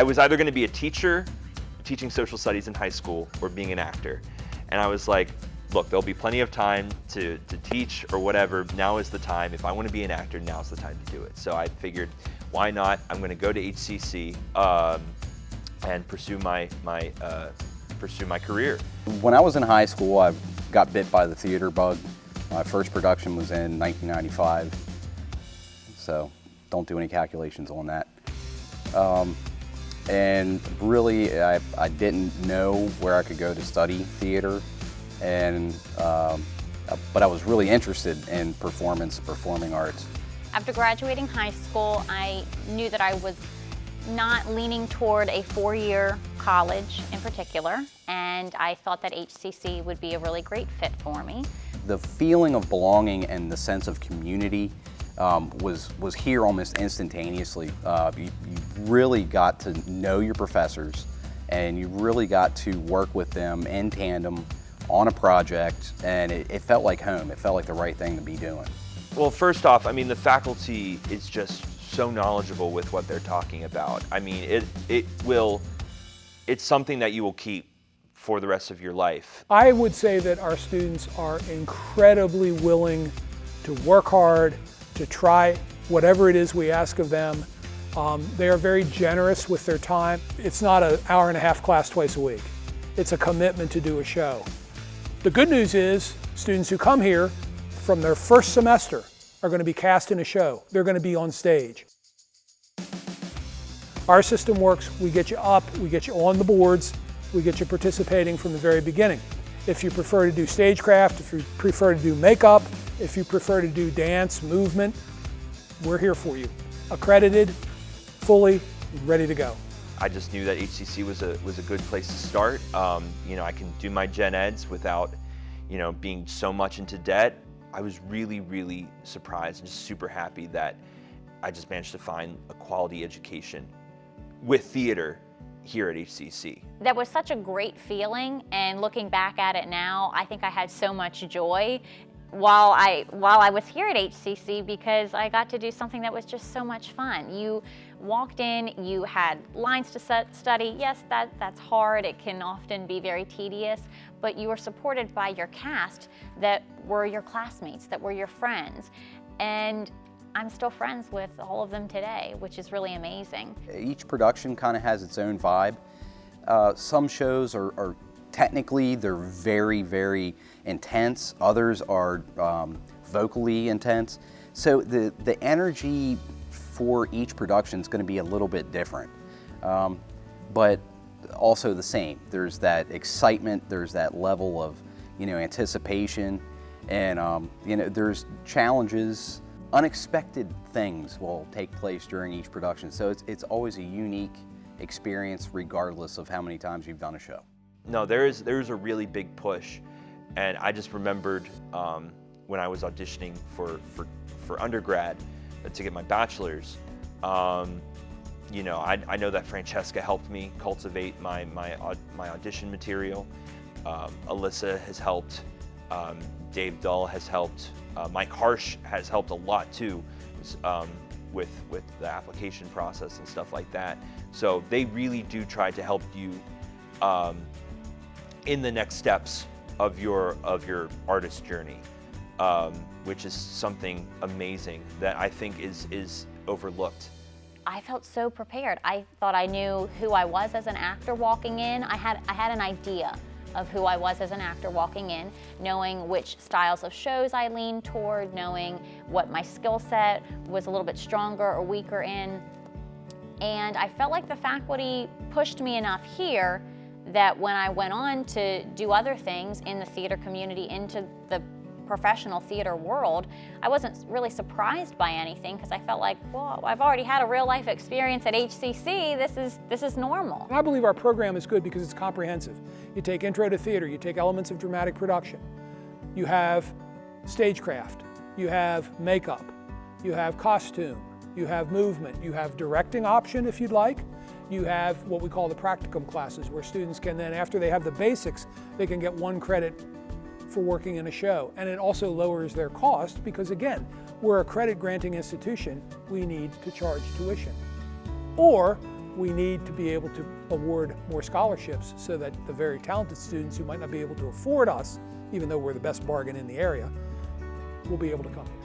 I was either going to be a teacher, teaching social studies in high school, or being an actor. And I was like, look, there'll be plenty of time to teach or whatever. Now is the time. If I want to be an actor, now's the time to do it. So I figured, why not? I'm going to go to HCC and pursue my career. When I was in high school, I got bit by the theater bug. My first production was in 1995, so don't do any calculations on that. And really, I didn't know where I could go to study theater, and but I was really interested in performing arts. After graduating high school, I knew that I was not leaning toward a four-year college in particular, and I thought that HCC would be a really great fit for me. The feeling of belonging and the sense of community was here almost instantaneously. You really got to know your professors, and you really got to work with them in tandem on a project, and it felt like home. It felt like the right thing to be doing. Well, first off, I mean, the faculty is just so knowledgeable with what they're talking about. I mean, it's something that you will keep for the rest of your life. I would say that our students are incredibly willing to work hard, to try whatever it is we ask of them. They are very generous with their time. It's not an hour-and-a-half class twice a week. It's a commitment to do a show. The good news is students who come here from their first semester are going to be cast in a show. They're going to be on stage. Our system works. We get you up, we get you on the boards, we get you participating from the very beginning. If you prefer to do stagecraft, if you prefer to do makeup, if you prefer to do dance, movement, we're here for you. Accredited, fully ready to go. I just knew that HCC was a good place to start. You know, I can do my gen eds without, you know, being so much into debt. I was really, really surprised and just super happy that I just managed to find a quality education with theater here at HCC. That was such a great feeling, and looking back at it now, I think I had so much joy while I was here at HCC, because I got to do something that was just so much fun. You walked in, you had lines to study. Yes, that's hard. It can often be very tedious, but you were supported by your cast that were your classmates, that were your friends. And I'm still friends with all of them today, which is really amazing. Each production kind of has its own vibe. Some shows are technically, they're very, very intense. Others are vocally intense. So the energy for each production is going to be a little bit different, but also the same. There's that excitement, there's that level of, you know, anticipation, and you know, there's challenges. Unexpected things will take place during each production, so it's always a unique experience regardless of how many times you've done a show. No, there's a really big push, and I just remembered when I was auditioning for undergrad to get my bachelor's. You know, I know that Francesca helped me cultivate my audition material. Alyssa has helped. Dave Dull has helped. Mike Harsh has helped a lot too, with the application process and stuff like that. So they really do try to help you in the next steps of your artist journey, which is something amazing that I think is overlooked. I felt so prepared. I thought I knew who I was as an actor walking in. I had an idea of who I was as an actor walking in, knowing which styles of shows I leaned toward, knowing what my skill set was a little bit stronger or weaker in. And I felt like the faculty pushed me enough here that when I went on to do other things in the theater community, into the professional theater world, I wasn't really surprised by anything, because I felt like, well, I've already had a real life experience at HCC. This is normal. I believe our program is good because it's comprehensive. You take intro to theater, you take elements of dramatic production, you have stagecraft, you have makeup, you have costume, you have movement, you have directing option if you'd like, you have what we call the practicum classes, where students can then, after they have the basics, they can get 1 credit for working in a show. And it also lowers their cost because, again, we're a credit granting institution, we need to charge tuition. Or we need to be able to award more scholarships so that the very talented students who might not be able to afford us, even though we're the best bargain in the area, will be able to come here.